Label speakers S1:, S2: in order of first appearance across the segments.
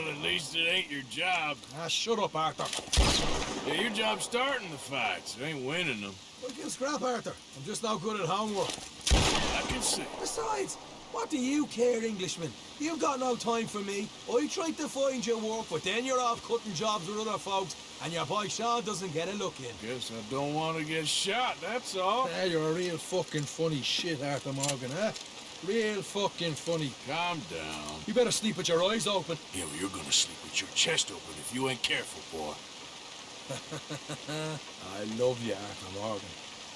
S1: Well, at least it ain't your job.
S2: Ah, shut up, Arthur.
S1: Yeah, your job's starting the fights. It ain't winning them.
S2: We can scrap, Arthur. I'm just no good at homework.
S1: I can see.
S2: Besides, what do you care, Englishman? You've got no time for me. I tried to find you work, but then you're off cutting jobs with other folks, and your boy Sean doesn't get a look in.
S1: Guess I don't want to get shot, that's all.
S2: Ah, you're a real fucking funny shit, Arthur Morgan, huh? Real fucking funny.
S1: Calm down.
S2: You better sleep with your eyes open.
S1: Yeah, well, you're gonna sleep with your chest open if you ain't careful, boy.
S2: I love you, Arthur Morgan.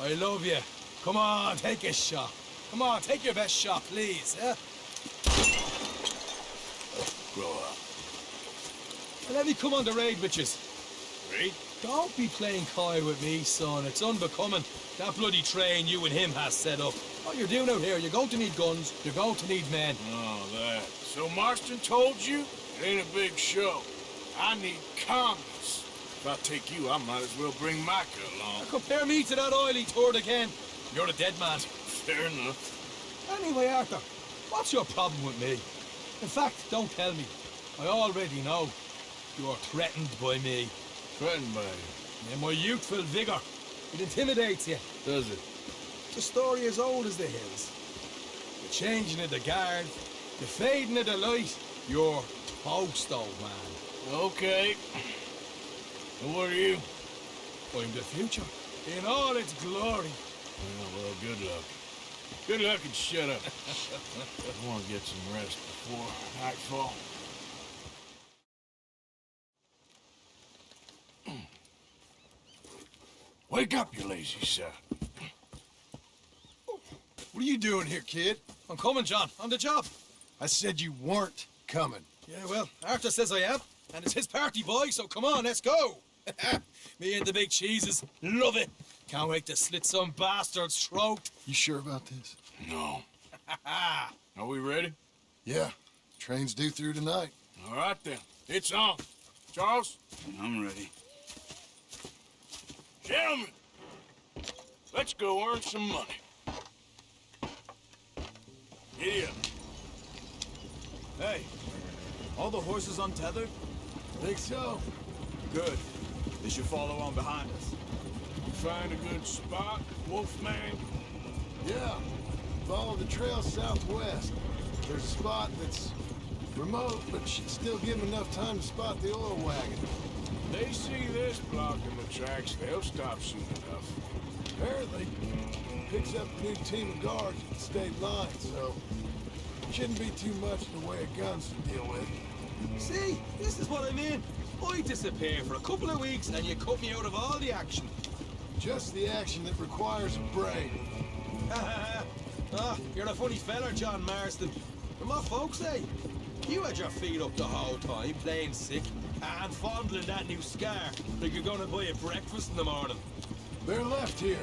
S2: I love you. Come on, take a shot. Come on, take your best shot, please, huh?
S1: Grow up.
S2: And let me come on the raid with yous.
S1: Raid?
S2: Don't be playing coy with me, son. It's unbecoming. That bloody train you and him has set up. What you're doing out here, you're going to need guns, you're going to need men.
S1: Oh, that. So Marston told you? It ain't a big show. I need commies. If I take you, I might as well bring Micah along.
S2: Now compare me to that oily turd again. You're a dead man.
S1: Fair enough.
S2: Anyway, Arthur, what's your problem with me? In fact, don't tell me. I already know. You're threatened by me.
S1: Threatened by you?
S2: And my youthful vigor. It intimidates you.
S1: Does it?
S2: It's a story as old as the hills. The changing of the guard, the fading of the light. You're toast, old man.
S1: Okay. And what are you?
S2: I'm the future. In all its glory.
S1: Well, good luck. Good luck and shut up. I want to get some rest before nightfall. Wake up, you lazy son.
S3: What are you doing here, kid?
S2: I'm coming, John. On the job.
S3: I said you weren't coming.
S2: Yeah, well, Arthur says I am. And it's his party, boy, so come on, let's go. Me and the big cheeses. Love it. Can't wait to slit some bastard's throat.
S3: You sure about this?
S1: No. Are we ready?
S3: Yeah. Train's due through tonight.
S1: All right, then. It's on. Charles?
S4: I'm ready.
S1: Gentlemen, let's go earn some money. Giddy up.
S4: Hey, all the horses untethered?
S3: Think so?
S4: Good. They should follow on behind us.
S1: You find a good spot, Wolfman?
S3: Yeah. Follow the trail southwest. There's a spot that's remote, but should still give them enough time to spot the oil wagon.
S1: They see this blocking the tracks, they'll stop soon enough.
S3: Apparently, picks up a new team of guards at the state line, so shouldn't be too much in the way of guns to deal with.
S2: See, this is what I mean. I disappear for a couple of weeks and you cut me out of all the action.
S3: Just the action that requires a brain.
S2: You're a funny fella, John Marston. But what folks say? You had your feet up the whole time, playing sick, and fondling that new scar like you're gonna buy a breakfast in the morning.
S3: They're left here,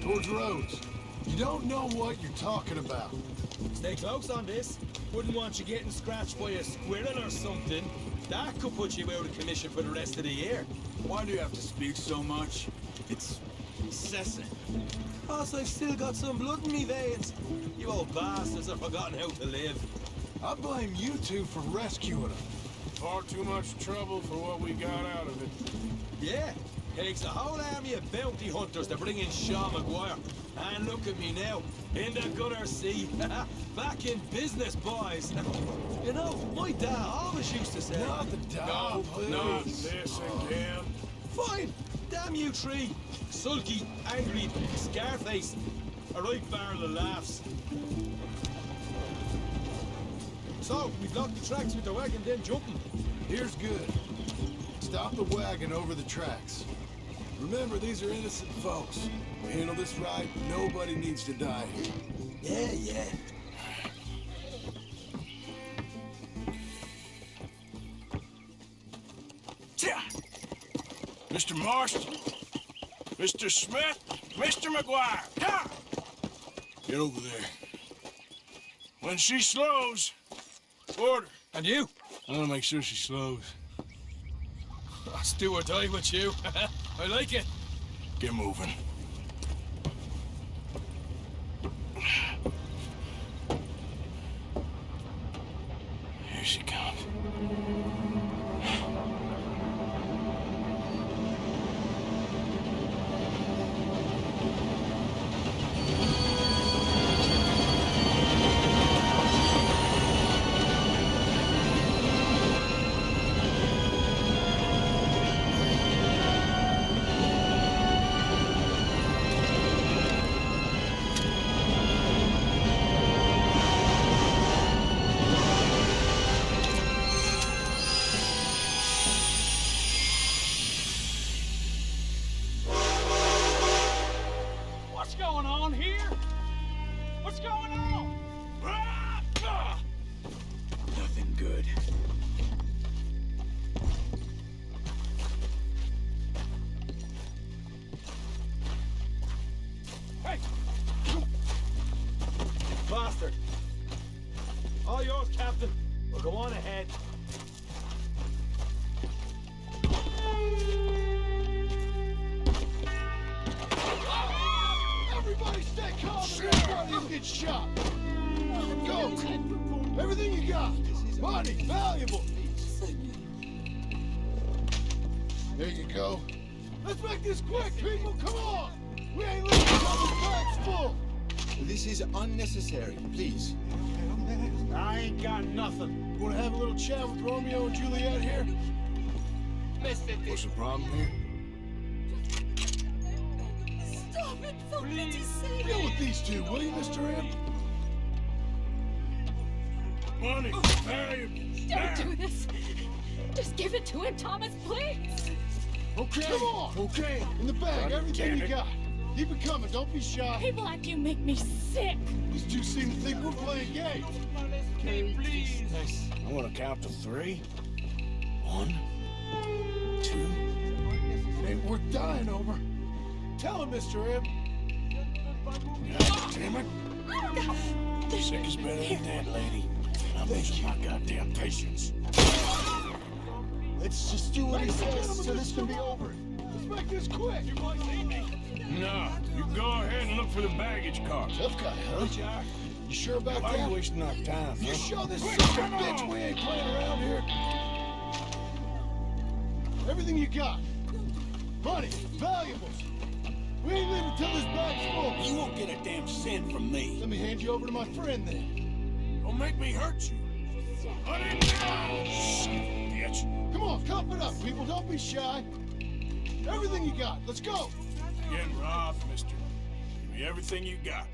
S3: towards Rhodes. You don't know what you're talking about.
S2: Stay close on this. Wouldn't want you getting scratched by a squirrel or something. That could put you out of commission for the rest of the year.
S4: Why do you have to speak so much? It's incessant.
S2: Plus, I've still got some blood in me veins. You old bastards have forgotten how to live.
S3: I blame you two for rescuing them.
S1: Far too much trouble for what we got out of it.
S2: Yeah, takes a whole army of bounty hunters to bring in Sean McGuire. And look at me now, in the gunner seat. Back in business, boys. You know, my dad always used to say...
S3: Not the dog, please.
S1: Not this again.
S2: Fine, damn you three. Sulky, angry, scarface. A right barrel of laughs. So, we blocked the tracks with the wagon, then jumping.
S3: Here's good. Stop the wagon over the tracks. Remember, these are innocent folks. We handle this right, nobody needs to die here.
S2: Yeah.
S1: Mr. Marston, Mr. Smith, Mr. McGuire, come! Get over there. When she slows, order.
S2: And you?
S1: I want to make sure she slows.
S2: Let's do or die with you. I like it.
S1: Get moving. Here she comes.
S3: calm and everybody will get shot. Go! Everything you got. Money, valuable. There you go. Let's make this quick, people. Come on. We ain't leaving until this bag's full.
S5: This is unnecessary, please.
S3: I ain't got nothing. You wanna have a little chat with Romeo and Juliet here?
S1: What's the problem here?
S6: Stop it, for pity's sake!
S3: Deal with these two, will you, Mr. M?
S1: Money, valuables.
S6: Don't do this! Just give it to him, Thomas, please!
S3: Okay. Come on. Okay. In the bag, everything you got. Keep it coming. Don't be shy.
S6: People like you make me sick!
S3: These two seem to think we're playing games.
S5: Nice.
S1: I want to count to 3. 1, 2.
S3: Ain't worth dying over. Tell him, Mr. M.
S1: God damn it. Sick is better than dead, lady. I'm losing my goddamn patience.
S3: Let's just do what he says so this can be over. Let's make this quick. You boys need me.
S1: No, you go ahead and look for the baggage car.
S3: Tough guy, huh? You sure about
S1: Why are
S3: that?
S1: you wasting our time,
S3: You
S1: huh?
S3: show this son of a bitch we ain't playing around here. Everything you got. Money, valuables. We ain't leaving till this bag's full.
S4: You won't get a damn cent from me.
S3: Let me hand you over to my friend then.
S1: Don't make me hurt you. Put it down, bitch.
S3: Come on, cup it up, people. Don't be shy. Everything you got. Let's go.
S1: Getting robbed, mister. Give me everything you got.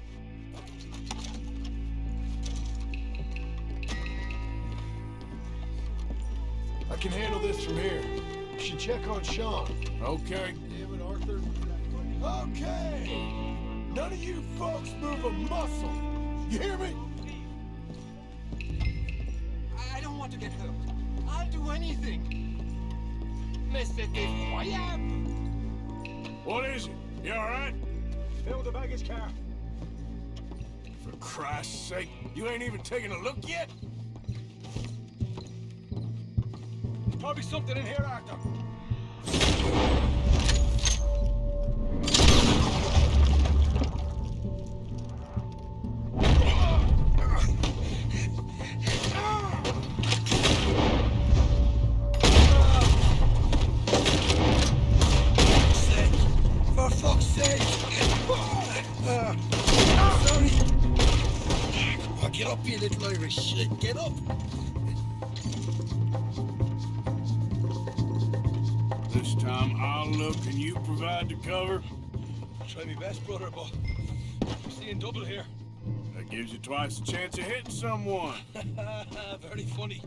S3: I can handle this from here. You should check on Sean.
S1: Okay.
S3: Damn it, Arthur. Okay. None of you folks move a muscle. You hear me?
S7: I don't want to get hurt. I'll do anything. Mr. Effroyable.
S1: What is it? You all right?
S2: Fill the baggage car.
S1: For Christ's sake, you ain't even taking a look yet?
S2: Probably something in here, Arthur.
S4: For fuck's sake! Sorry. Oh, get up, you little Irish shit. Get up.
S1: This time I'll look and you provide the cover.
S2: Try my best, brother, but I'm seeing double here.
S1: That gives you twice the chance of hitting someone.
S2: Very funny.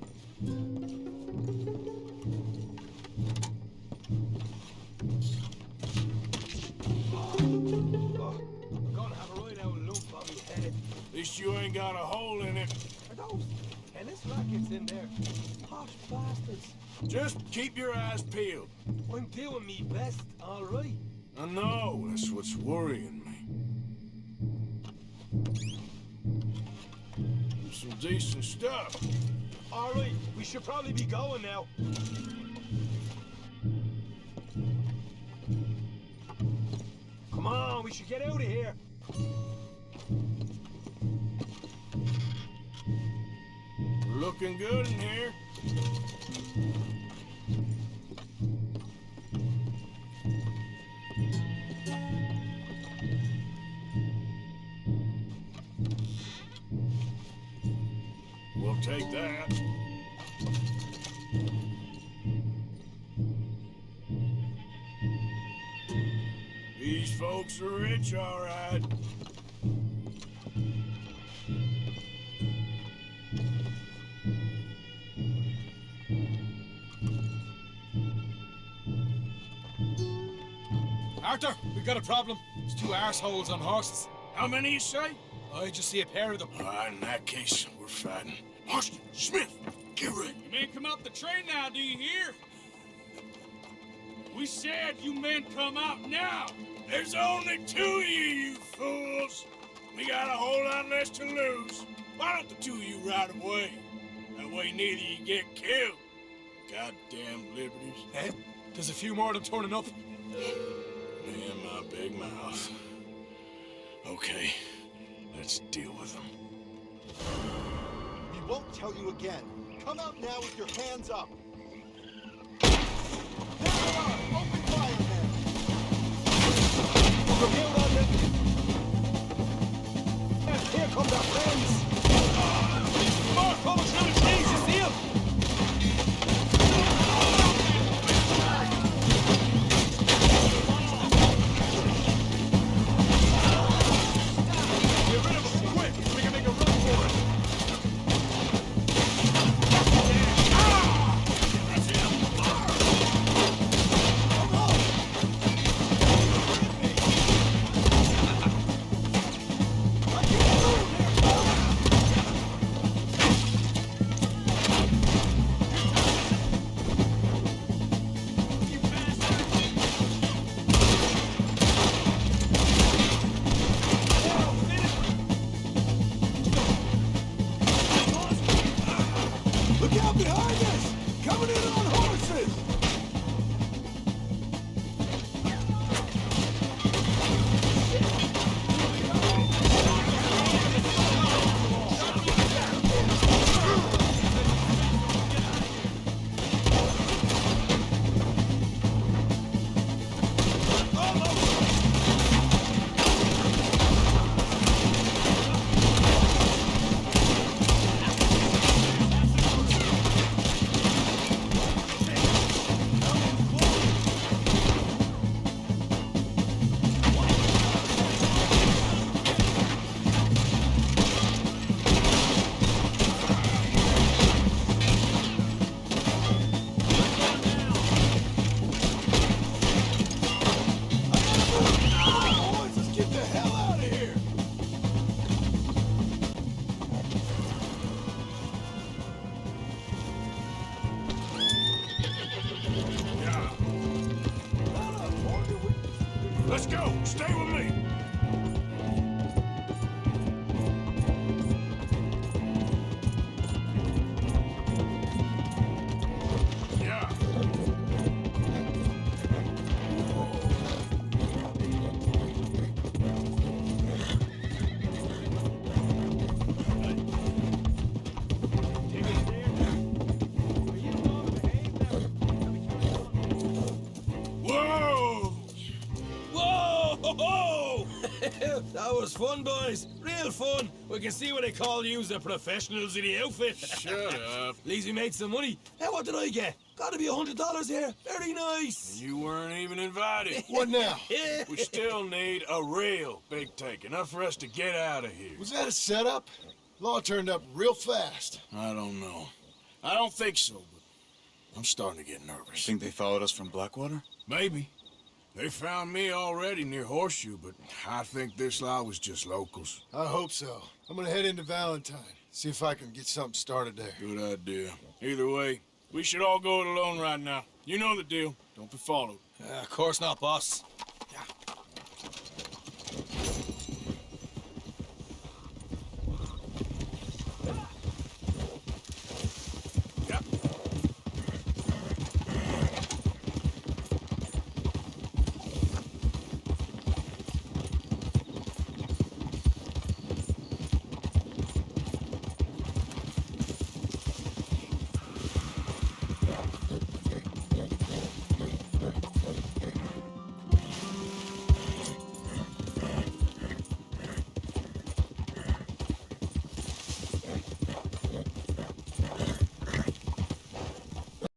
S2: I'm gonna have a right out lump on me head.
S1: At least you ain't got a hole in it.
S2: Are those tennis rackets in there? Posh bastards.
S1: Just keep your eyes peeled.
S2: I'm doing me best, all right.
S1: I know, that's what's worrying me. Some decent stuff.
S2: All right, we should probably be going now. Come on, we should get out of here.
S1: We're looking good in here. We'll take that. These folks are rich, all right.
S2: Arthur, we've got a problem. There's 2 arseholes on horses.
S1: How many you say?
S2: I just see a pair of them.
S1: In that case, we're fighting. Marston, Smith, get ready.
S4: You men come out the train now, do you hear? We said you men come out now.
S1: There's only 2 of you fools. We got a whole lot less to lose. Why don't the 2 of you ride away? That way neither of you get killed. Goddamn liberties.
S2: Ed, there's a few more of them turning up.
S1: Me and my big mouth. Okay, let's deal with them.
S5: We won't tell you again. Come out now with your hands up. There they are! Open fire, men!
S2: Here comes our friends! Mark, coming through the trees, you see him? Get rid of them, quick! We can make a run for it!
S3: Look out behind us! Coming in on horses! Let's get the hell out of here!
S1: Yeah. Let's go. Stay with me. Yeah. Whoa!
S2: Whoa! Ho, ho! That was fun, boys. Real fun. We can see what they call you the professionals in the outfit.
S1: Shut up.
S2: At least we made some money. Hey, what did I get? Gotta be $100 here. Very nice.
S1: You weren't even invited.
S3: What now?
S1: We still need a real big take, enough for us to get out of here.
S3: Was that a setup? Law turned up real fast.
S1: I don't know. I don't think so, but I'm starting to get nervous.
S8: Think they followed us from Blackwater?
S1: Maybe. They found me already near Horseshoe, but I think this lot was just locals.
S3: I hope so. I'm gonna head into Valentine. See if I can get something started there.
S1: Good idea. Either way, we should all go it alone right now. You know the deal. Don't be followed.
S2: Of course not, boss.